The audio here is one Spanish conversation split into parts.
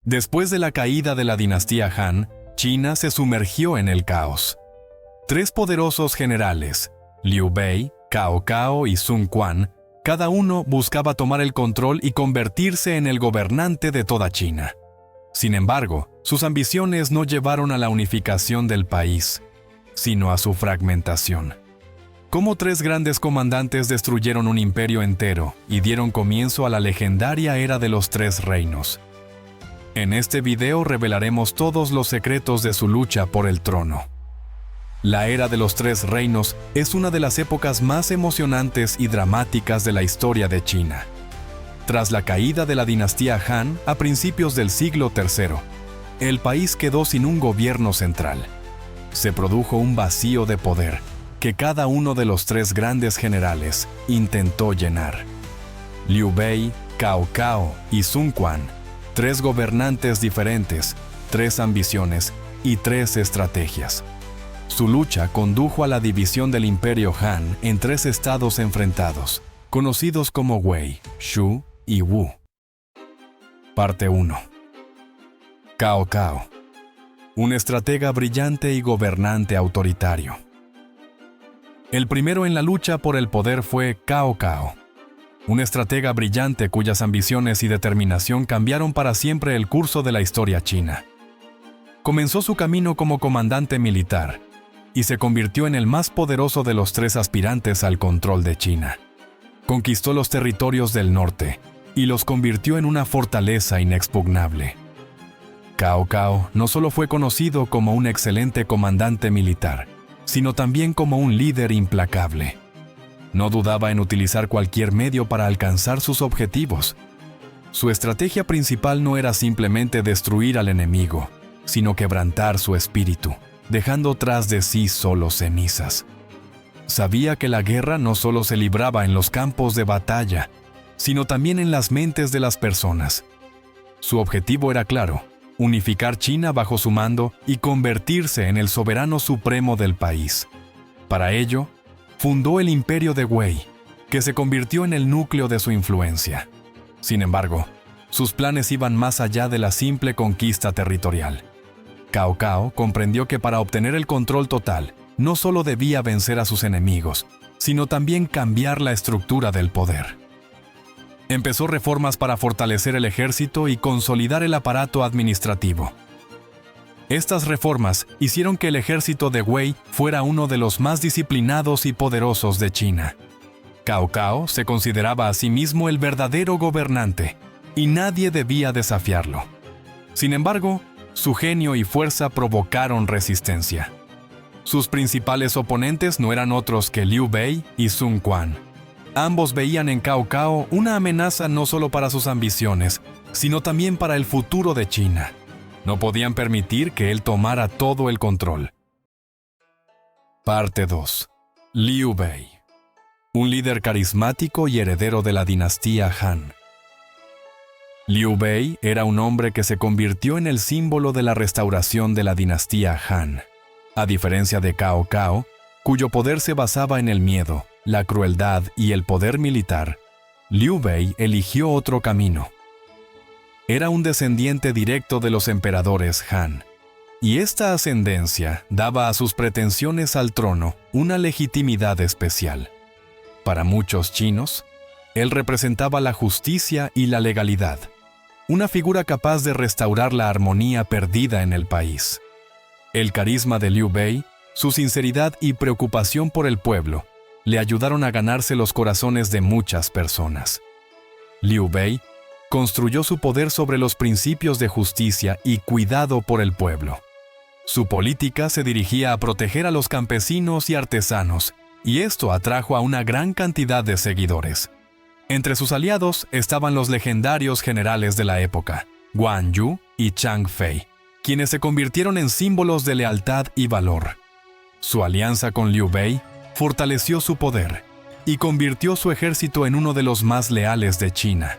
Después de la caída de la dinastía Han, China se sumergió en el caos. Tres poderosos generales, Liu Bei, Cao Cao y Sun Quan, cada uno buscaba tomar el control y convertirse en el gobernante de toda China. Sin embargo, sus ambiciones no llevaron a la unificación del país, sino a su fragmentación. Cómo tres grandes comandantes destruyeron un imperio entero y dieron comienzo a la legendaria era de los tres reinos. En este video revelaremos todos los secretos de su lucha por el trono. La era de los tres reinos es una de las épocas más emocionantes y dramáticas de la historia de China. Tras la caída de la dinastía Han a principios del siglo III, el país quedó sin un gobierno central. Se produjo un vacío de poder que cada uno de los tres grandes generales intentó llenar. Liu Bei, Cao Cao y Sun Quan, tres gobernantes diferentes, tres ambiciones y tres estrategias. Su lucha condujo a la división del imperio Han en tres estados enfrentados, conocidos como Wei, Shu y Wu. Parte 1. Cao Cao, un estratega brillante y gobernante autoritario. El primero en la lucha por el poder fue Cao Cao, un estratega brillante cuyas ambiciones y determinación cambiaron para siempre el curso de la historia china. Comenzó su camino como comandante militar y se convirtió en el más poderoso de los tres aspirantes al control de China. Conquistó los territorios del norte y los convirtió en una fortaleza inexpugnable. Cao Cao no solo fue conocido como un excelente comandante militar, sino también como un líder implacable. No dudaba en utilizar cualquier medio para alcanzar sus objetivos. Su estrategia principal no era simplemente destruir al enemigo, sino quebrantar su espíritu, dejando tras de sí solo cenizas. Sabía que la guerra no solo se libraba en los campos de batalla, sino también en las mentes de las personas. Su objetivo era claro: unificar China bajo su mando y convertirse en el soberano supremo del país. Para ello, fundó el imperio de Wei, que se convirtió en el núcleo de su influencia. Sin embargo, sus planes iban más allá de la simple conquista territorial. Cao Cao comprendió que para obtener el control total, no solo debía vencer a sus enemigos, sino también cambiar la estructura del poder. Empezó reformas para fortalecer el ejército y consolidar el aparato administrativo. Estas reformas hicieron que el ejército de Wei fuera uno de los más disciplinados y poderosos de China. Cao Cao se consideraba a sí mismo el verdadero gobernante, y nadie debía desafiarlo. Sin embargo, su genio y fuerza provocaron resistencia. Sus principales oponentes no eran otros que Liu Bei y Sun Quan. Ambos veían en Cao Cao una amenaza no solo para sus ambiciones, sino también para el futuro de China. No podían permitir que él tomara todo el control. Parte 2. Liu Bei, un líder carismático y heredero de la dinastía Han. Liu Bei era un hombre que se convirtió en el símbolo de la restauración de la dinastía Han. A diferencia de Cao Cao, cuyo poder se basaba en el miedo, la crueldad y el poder militar, Liu Bei eligió otro camino. Era un descendiente directo de los emperadores Han, y esta ascendencia daba a sus pretensiones al trono una legitimidad especial. Para muchos chinos, él representaba la justicia y la legalidad, una figura capaz de restaurar la armonía perdida en el país. El carisma de Liu Bei, su sinceridad y preocupación por el pueblo, le ayudaron a ganarse los corazones de muchas personas. Liu Bei construyó su poder sobre los principios de justicia y cuidado por el pueblo. Su política se dirigía a proteger a los campesinos y artesanos, y esto atrajo a una gran cantidad de seguidores. Entre sus aliados estaban los legendarios generales de la época, Guan Yu y Chang Fei, quienes se convirtieron en símbolos de lealtad y valor. Su alianza con Liu Bei fortaleció su poder y convirtió su ejército en uno de los más leales de China.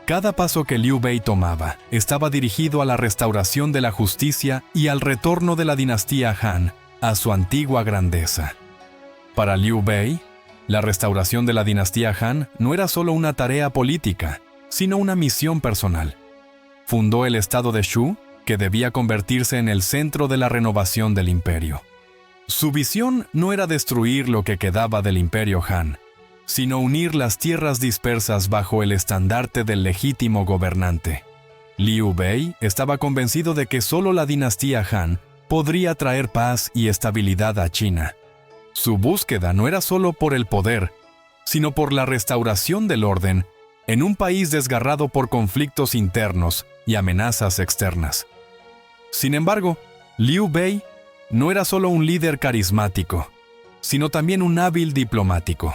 Cada paso que Liu Bei tomaba estaba dirigido a la restauración de la justicia y al retorno de la dinastía Han a su antigua grandeza. Para Liu Bei, la restauración de la dinastía Han no era solo una tarea política, sino una misión personal. fundó el estado de Shu, que debía convertirse en el centro de la renovación del imperio. Su visión no era destruir lo que quedaba del imperio Han, sino unir las tierras dispersas bajo el estandarte del legítimo gobernante. Liu Bei estaba convencido de que solo la dinastía Han podría traer paz y estabilidad a China. Su búsqueda no era solo por el poder, sino por la restauración del orden en un país desgarrado por conflictos internos y amenazas externas. Sin embargo, Liu Bei no era solo un líder carismático, sino también un hábil diplomático.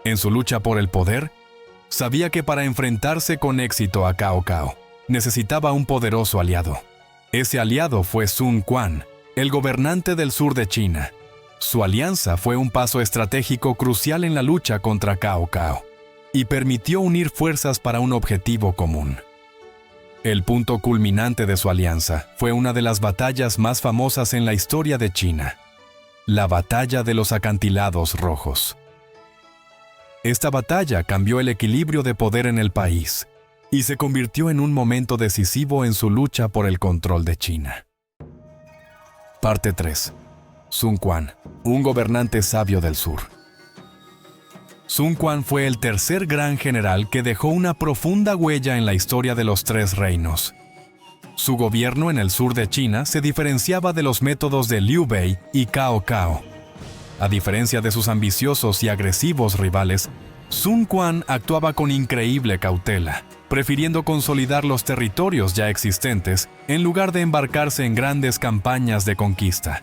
En su lucha por el poder, sabía que para enfrentarse con éxito a Cao Cao, necesitaba un poderoso aliado. Ese aliado fue Sun Quan, el gobernante del sur de China. Su alianza fue un paso estratégico crucial en la lucha contra Cao Cao y permitió unir fuerzas para un objetivo común. El punto culminante de su alianza fue una de las batallas más famosas en la historia de China, la Batalla de los Acantilados Rojos. Esta batalla cambió el equilibrio de poder en el país y se convirtió en un momento decisivo en su lucha por el control de China. Parte 3. Sun Quan, un gobernante sabio del sur. Sun Quan fue el tercer gran general que dejó una profunda huella en la historia de los tres reinos. Su gobierno en el sur de China se diferenciaba de los métodos de Liu Bei y Cao Cao. A diferencia de sus ambiciosos y agresivos rivales, Sun Quan actuaba con increíble cautela, prefiriendo consolidar los territorios ya existentes en lugar de embarcarse en grandes campañas de conquista.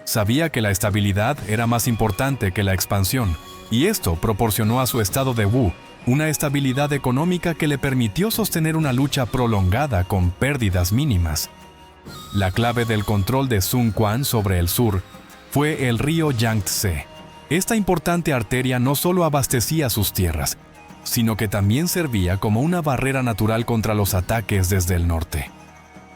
Sabía que la estabilidad era más importante que la expansión, y esto proporcionó a su estado de Wu una estabilidad económica que le permitió sostener una lucha prolongada con pérdidas mínimas. La clave del control de Sun Quan sobre el sur fue el río Yangtze. Esta importante arteria no solo abastecía sus tierras, sino que también servía como una barrera natural contra los ataques desde el norte.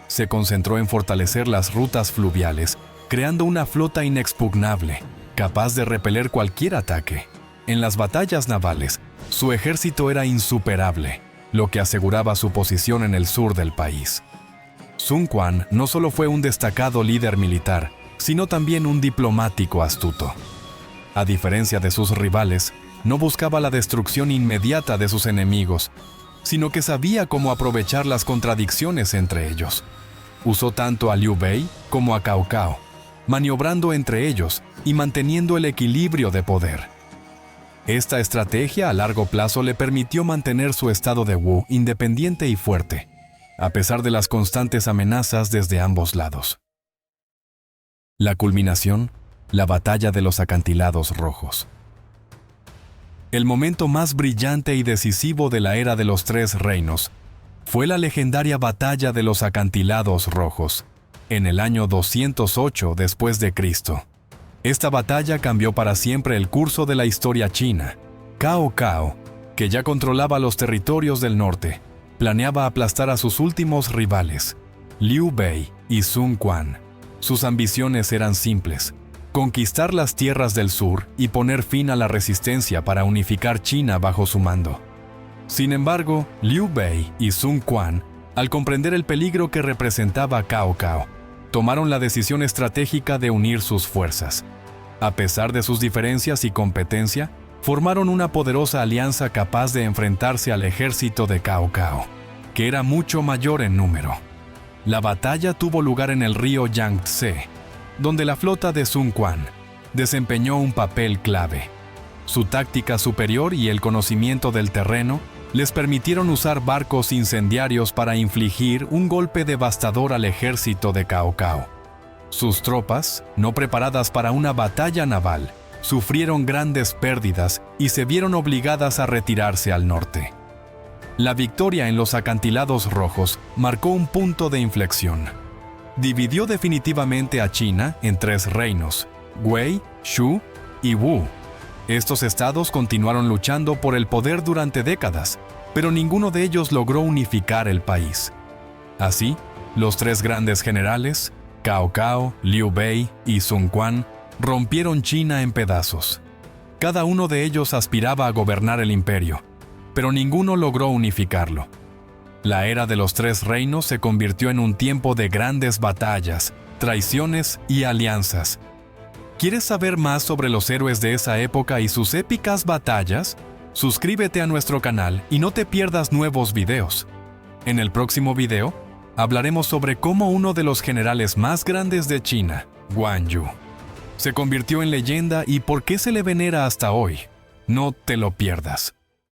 Se concentró en fortalecer las rutas fluviales, creando una flota inexpugnable, capaz de repeler cualquier ataque. En las batallas navales, su ejército era insuperable, lo que aseguraba su posición en el sur del país. Sun Quan no solo fue un destacado líder militar, sino también un diplomático astuto. A diferencia de sus rivales, no buscaba la destrucción inmediata de sus enemigos, sino que sabía cómo aprovechar las contradicciones entre ellos. Usó tanto a Liu Bei como a Cao Cao, maniobrando entre ellos y manteniendo el equilibrio de poder. Esta estrategia a largo plazo le permitió mantener su estado de Wu independiente y fuerte, a pesar de las constantes amenazas desde ambos lados. La culminación, la Batalla de los Acantilados Rojos. El momento más brillante y decisivo de la era de los tres reinos fue la legendaria Batalla de los Acantilados Rojos, en el año 208 después de Cristo. Esta batalla cambió para siempre el curso de la historia china. Cao Cao, que ya controlaba los territorios del norte, planeaba aplastar a sus últimos rivales, Liu Bei y Sun Quan. Sus ambiciones eran simples: conquistar las tierras del sur y poner fin a la resistencia para unificar China bajo su mando. Sin embargo, Liu Bei y Sun Quan, al comprender el peligro que representaba Cao Cao, tomaron la decisión estratégica de unir sus fuerzas. A pesar de sus diferencias y competencia, formaron una poderosa alianza capaz de enfrentarse al ejército de Cao Cao, que era mucho mayor en número. La batalla tuvo lugar en el río Yangtze, donde la flota de Sun Quan desempeñó un papel clave. Su táctica superior y el conocimiento del terreno les permitieron usar barcos incendiarios para infligir un golpe devastador al ejército de Cao Cao. Sus tropas, no preparadas para una batalla naval, sufrieron grandes pérdidas y se vieron obligadas a retirarse al norte. La victoria en los Acantilados Rojos marcó un punto de inflexión. Dividió definitivamente a China en tres reinos: Wei, Shu y Wu. Estos estados continuaron luchando por el poder durante décadas, pero ninguno de ellos logró unificar el país. Así, los tres grandes generales, Cao Cao, Liu Bei y Sun Quan, rompieron China en pedazos. Cada uno de ellos aspiraba a gobernar el imperio, pero ninguno logró unificarlo. La era de los tres reinos se convirtió en un tiempo de grandes batallas, traiciones y alianzas. ¿Quieres saber más sobre los héroes de esa época y sus épicas batallas? Suscríbete a nuestro canal y no te pierdas nuevos videos. En el próximo video, hablaremos sobre cómo uno de los generales más grandes de China, Guan Yu, se convirtió en leyenda y por qué se le venera hasta hoy. No te lo pierdas.